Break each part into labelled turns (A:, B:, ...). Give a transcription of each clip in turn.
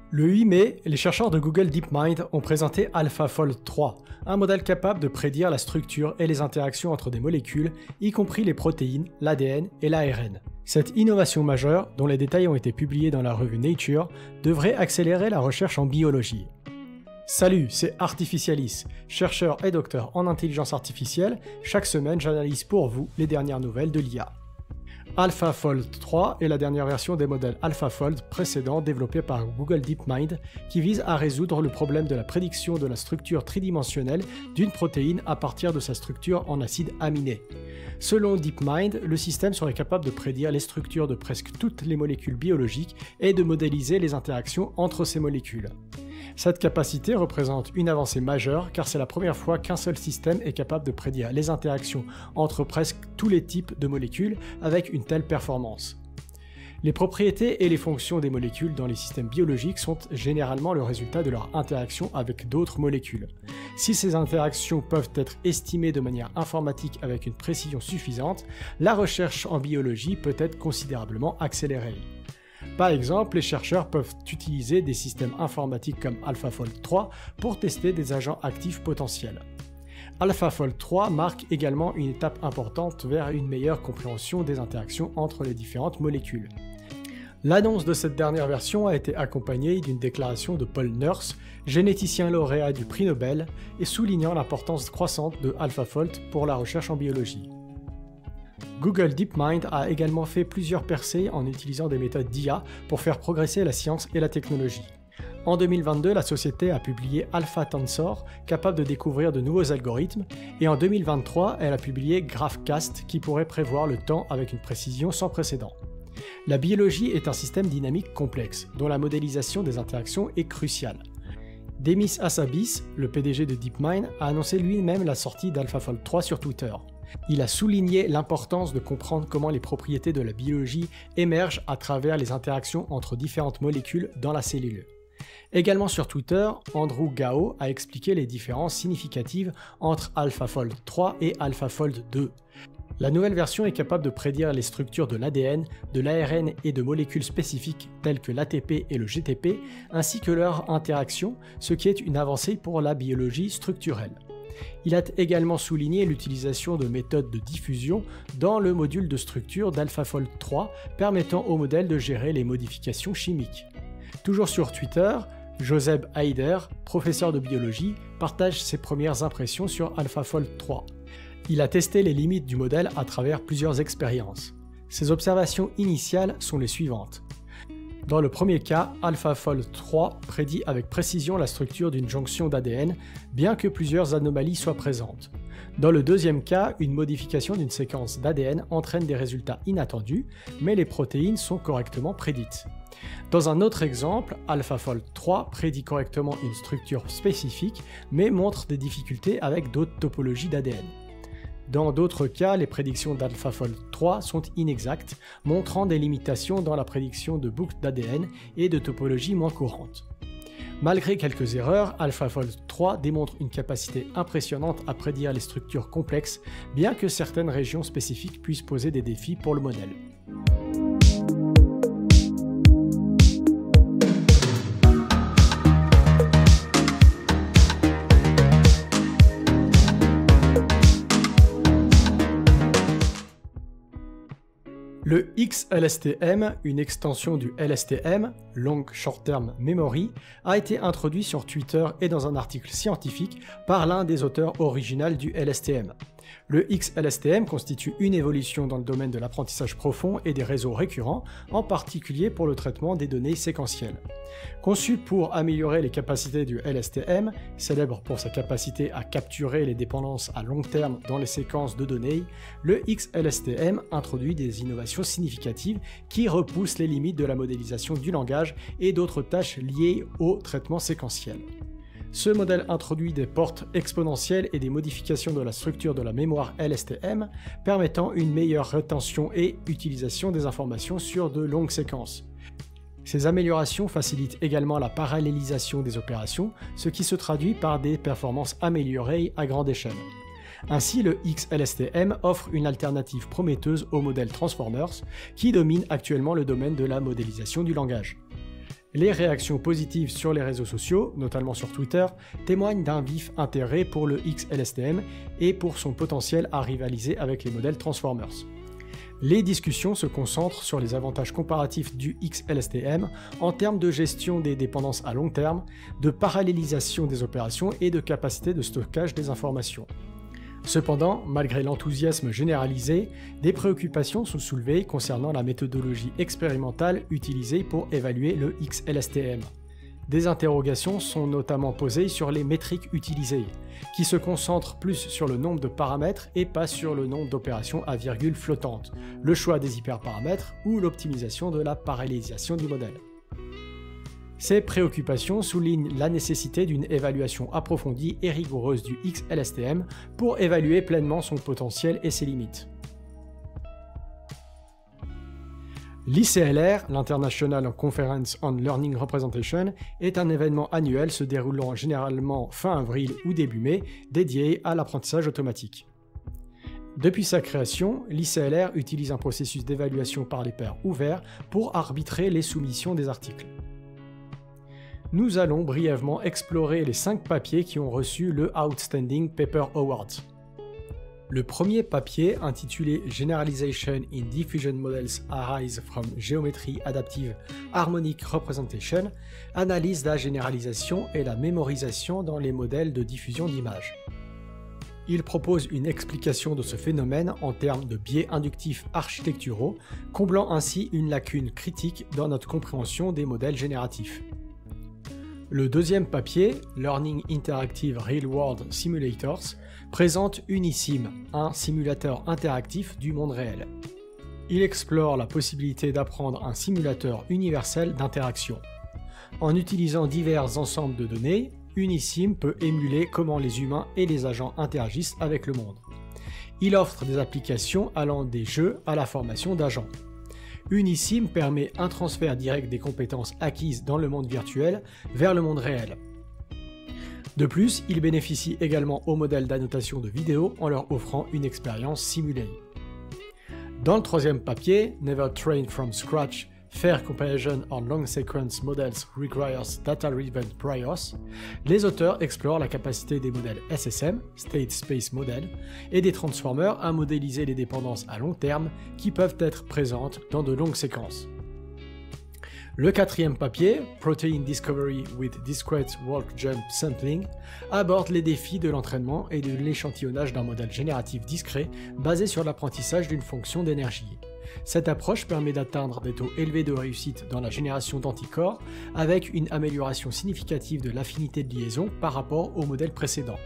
A: Le 8 mai, les chercheurs de Google DeepMind ont présenté AlphaFold 3, un modèle capable de prédire la structure et les interactions entre des molécules, y compris les protéines, l'ADN et l'ARN. Cette innovation majeure, dont les détails ont été publiés dans la revue Nature, devrait accélérer la recherche en biologie. Salut, c'est Artificialis, chercheur et docteur en intelligence artificielle. Chaque semaine, j'analyse pour vous les dernières nouvelles de l'IA. AlphaFold 3 est la dernière version des modèles AlphaFold précédents développés par Google DeepMind qui vise à résoudre le problème de la prédiction de la structure tridimensionnelle d'une protéine à partir de sa structure en acide aminé. Selon DeepMind, le système serait capable de prédire les structures de presque toutes les molécules biologiques et de modéliser les interactions entre ces molécules. Cette capacité représente une avancée majeure car c'est la première fois qu'un seul système est capable de prédire les interactions entre presque tous les types de molécules avec une telle performance. Les propriétés et les fonctions des molécules dans les systèmes biologiques sont généralement le résultat de leur interaction avec d'autres molécules. Si ces interactions peuvent être estimées de manière informatique avec une précision suffisante, la recherche en biologie peut être considérablement accélérée. Par exemple, les chercheurs peuvent utiliser des systèmes informatiques comme AlphaFold 3 pour tester des agents actifs potentiels. AlphaFold 3 marque également une étape importante vers une meilleure compréhension des interactions entre les différentes molécules. L'annonce de cette dernière version a été accompagnée d'une déclaration de Paul Nurse, généticien lauréat du prix Nobel, et soulignant l'importance croissante de AlphaFold pour la recherche en biologie. Google DeepMind a également fait plusieurs percées en utilisant des méthodes d'IA pour faire progresser la science et la technologie. En 2022, la société a publié AlphaTensor, capable de découvrir de nouveaux algorithmes, et en 2023, elle a publié GraphCast, qui pourrait prévoir le temps avec une précision sans précédent. La biologie est un système dynamique complexe, dont la modélisation des interactions est cruciale. Demis Hassabis, le PDG de DeepMind, a annoncé lui-même la sortie d'AlphaFold 3 sur Twitter. Il a souligné l'importance de comprendre comment les propriétés de la biologie émergent à travers les interactions entre différentes molécules dans la cellule. Également sur Twitter, Andrew Gao a expliqué les différences significatives entre AlphaFold 3 et AlphaFold 2. La nouvelle version est capable de prédire les structures de l'ADN, de l'ARN et de molécules spécifiques telles que l'ATP et le GTP, ainsi que leurs interactions, ce qui est une avancée pour la biologie structurelle. Il a également souligné l'utilisation de méthodes de diffusion dans le module de structure d'AlphaFold 3 permettant au modèle de gérer les modifications chimiques. Toujours sur Twitter, Joseb Haider, professeur de biologie, partage ses premières impressions sur AlphaFold 3. Il a testé les limites du modèle à travers plusieurs expériences. Ses observations initiales sont les suivantes. Dans le premier cas, AlphaFold 3 prédit avec précision la structure d'une jonction d'ADN, bien que plusieurs anomalies soient présentes. Dans le deuxième cas, une modification d'une séquence d'ADN entraîne des résultats inattendus, mais les protéines sont correctement prédites. Dans un autre exemple, AlphaFold 3 prédit correctement une structure spécifique, mais montre des difficultés avec d'autres topologies d'ADN. Dans d'autres cas, les prédictions d'AlphaFold 3 sont inexactes, montrant des limitations dans la prédiction de boucles d'ADN et de topologies moins courantes. Malgré quelques erreurs, AlphaFold 3 démontre une capacité impressionnante à prédire les structures complexes, bien que certaines régions spécifiques puissent poser des défis pour le modèle. Le XLSTM, une extension du LSTM, Long Short Term Memory, a été introduit sur Twitter et dans un article scientifique par l'un des auteurs originaux du LSTM. Le XLSTM constitue une évolution dans le domaine de l'apprentissage profond et des réseaux récurrents, en particulier pour le traitement des données séquentielles. Conçu pour améliorer les capacités du LSTM, célèbre pour sa capacité à capturer les dépendances à long terme dans les séquences de données, le XLSTM introduit des innovations significatives qui repoussent les limites de la modélisation du langage et d'autres tâches liées au traitement séquentiel. Ce modèle introduit des portes exponentielles et des modifications de la structure de la mémoire LSTM, permettant une meilleure rétention et utilisation des informations sur de longues séquences. Ces améliorations facilitent également la parallélisation des opérations, ce qui se traduit par des performances améliorées à grande échelle. Ainsi, le XLSTM offre une alternative prometteuse au modèle Transformers, qui domine actuellement le domaine de la modélisation du langage. Les réactions positives sur les réseaux sociaux, notamment sur Twitter, témoignent d'un vif intérêt pour le XLSTM et pour son potentiel à rivaliser avec les modèles Transformers. Les discussions se concentrent sur les avantages comparatifs du XLSTM en termes de gestion des dépendances à long terme, de parallélisation des opérations et de capacité de stockage des informations. Cependant, malgré l'enthousiasme généralisé, des préoccupations sont soulevées concernant la méthodologie expérimentale utilisée pour évaluer le XLSTM. Des interrogations sont notamment posées sur les métriques utilisées, qui se concentrent plus sur le nombre de paramètres et pas sur le nombre d'opérations à virgule flottante, le choix des hyperparamètres ou l'optimisation de la parallélisation du modèle. Ces préoccupations soulignent la nécessité d'une évaluation approfondie et rigoureuse du XLSTM pour évaluer pleinement son potentiel et ses limites. L'ICLR, l'International Conference on Learning Representation, est un événement annuel se déroulant généralement fin avril ou début mai, dédié à l'apprentissage automatique. Depuis sa création, l'ICLR utilise un processus d'évaluation par les pairs ouvert pour arbitrer les soumissions des articles. Nous allons brièvement explorer les 5 papiers qui ont reçu le Outstanding Paper Award. Le premier papier, intitulé Generalization in Diffusion Models Arise from Geometry Adaptive Harmonic Representation, analyse la généralisation et la mémorisation dans les modèles de diffusion d'images. Il propose une explication de ce phénomène en termes de biais inductifs architecturaux, comblant ainsi une lacune critique dans notre compréhension des modèles génératifs. Le deuxième papier, Learning Interactive Real-World Simulators, présente Unisim, un simulateur interactif du monde réel. Il explore la possibilité d'apprendre un simulateur universel d'interaction. En utilisant divers ensembles de données, Unisim peut émuler comment les humains et les agents interagissent avec le monde. Il offre des applications allant des jeux à la formation d'agents. Unisim permet un transfert direct des compétences acquises dans le monde virtuel vers le monde réel. De plus, il bénéficie également aux modèles d'annotation de vidéo en leur offrant une expérience simulée. Dans le troisième papier, Never Train from Scratch, Fair Comparison on Long Sequence Models Requires Data-Driven Priors, les auteurs explorent la capacité des modèles SSM, State Space Model, et des transformers à modéliser les dépendances à long terme qui peuvent être présentes dans de longues séquences. Le quatrième papier, Protein Discovery with Discrete Walk Jump Sampling, aborde les défis de l'entraînement et de l'échantillonnage d'un modèle génératif discret basé sur l'apprentissage d'une fonction d'énergie. Cette approche permet d'atteindre des taux élevés de réussite dans la génération d'anticorps avec une amélioration significative de l'affinité de liaison par rapport au modèle précédent.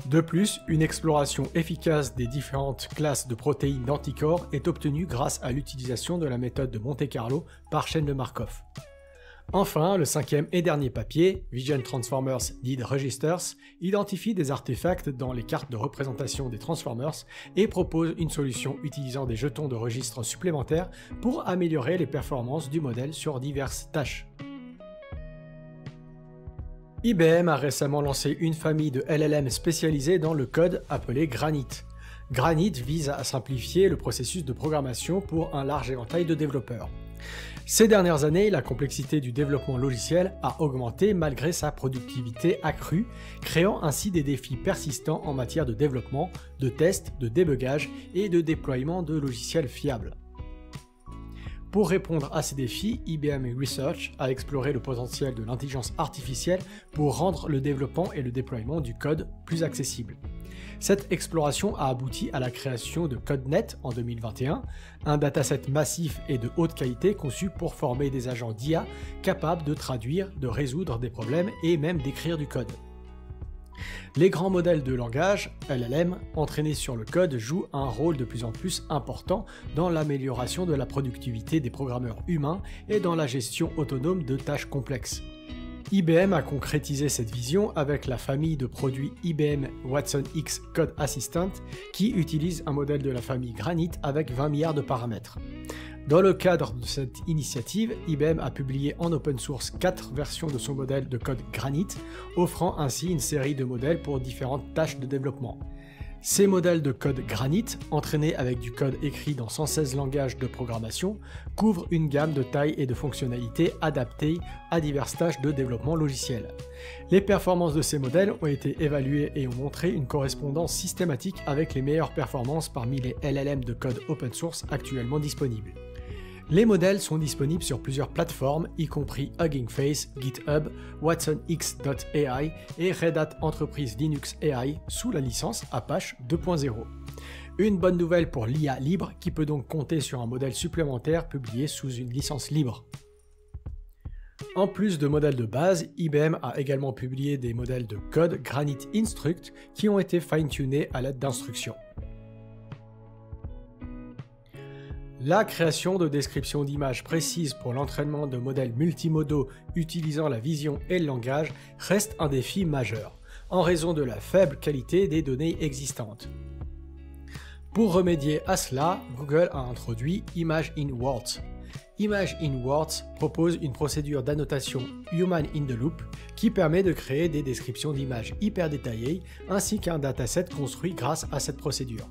A: De plus, une exploration efficace des différentes classes de protéines d'anticorps est obtenue grâce à l'utilisation de la méthode de Monte-Carlo par chaîne de Markov. Enfin, le cinquième et dernier papier, Vision Transformers Did Registers, identifie des artefacts dans les cartes de représentation des Transformers et propose une solution utilisant des jetons de registres supplémentaires pour améliorer les performances du modèle sur diverses tâches. IBM a récemment lancé une famille de LLM spécialisés dans le code appelée Granite. Granite vise à simplifier le processus de programmation pour un large éventail de développeurs. Ces dernières années, la complexité du développement logiciel a augmenté malgré sa productivité accrue, créant ainsi des défis persistants en matière de développement, de test, de débugage et de déploiement de logiciels fiables. Pour répondre à ces défis, IBM Research a exploré le potentiel de l'intelligence artificielle pour rendre le développement et le déploiement du code plus accessibles. Cette exploration a abouti à la création de CodeNet en 2021, un dataset massif et de haute qualité conçu pour former des agents d'IA capables de traduire, de résoudre des problèmes et même d'écrire du code. Les grands modèles de langage, LLM, entraînés sur le code jouent un rôle de plus en plus important dans l'amélioration de la productivité des programmeurs humains et dans la gestion autonome de tâches complexes. IBM a concrétisé cette vision avec la famille de produits IBM Watson X Code Assistant qui utilise un modèle de la famille Granite avec 20 milliards de paramètres. Dans le cadre de cette initiative, IBM a publié en open source 4 versions de son modèle de code Granite, offrant ainsi une série de modèles pour différentes tâches de développement. Ces modèles de code Granite, entraînés avec du code écrit dans 116 langages de programmation, couvrent une gamme de tailles et de fonctionnalités adaptées à diverses tâches de développement logiciel. Les performances de ces modèles ont été évaluées et ont montré une correspondance systématique avec les meilleures performances parmi les LLM de code open source actuellement disponibles. Les modèles sont disponibles sur plusieurs plateformes, y compris Hugging Face, GitHub, WatsonX.ai et Red Hat Enterprise Linux AI sous la licence Apache 2.0. Une bonne nouvelle pour l'IA libre qui peut donc compter sur un modèle supplémentaire publié sous une licence libre. En plus de modèles de base, IBM a également publié des modèles de code Granite Instruct qui ont été fine-tunés à l'aide d'instructions. La création de descriptions d'images précises pour l'entraînement de modèles multimodaux utilisant la vision et le langage reste un défi majeur, en raison de la faible qualité des données existantes. Pour remédier à cela, Google a introduit Image in Words. Image in Words propose une procédure d'annotation Human in the Loop qui permet de créer des descriptions d'images hyper détaillées ainsi qu'un dataset construit grâce à cette procédure.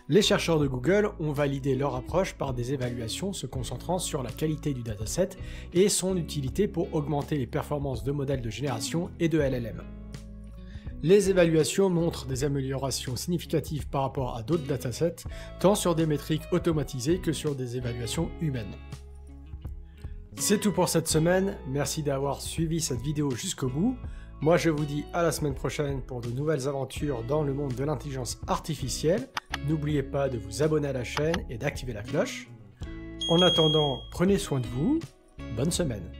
A: Les chercheurs de Google ont validé leur approche par des évaluations se concentrant sur la qualité du dataset et son utilité pour augmenter les performances de modèles de génération et de LLM. Les évaluations montrent des améliorations significatives par rapport à d'autres datasets, tant sur des métriques automatisées que sur des évaluations humaines. C'est tout pour cette semaine, merci d'avoir suivi cette vidéo jusqu'au bout. Moi je vous dis à la semaine prochaine pour de nouvelles aventures dans le monde de l'intelligence artificielle. N'oubliez pas de vous abonner à la chaîne et d'activer la cloche. En attendant, prenez soin de vous. Bonne semaine.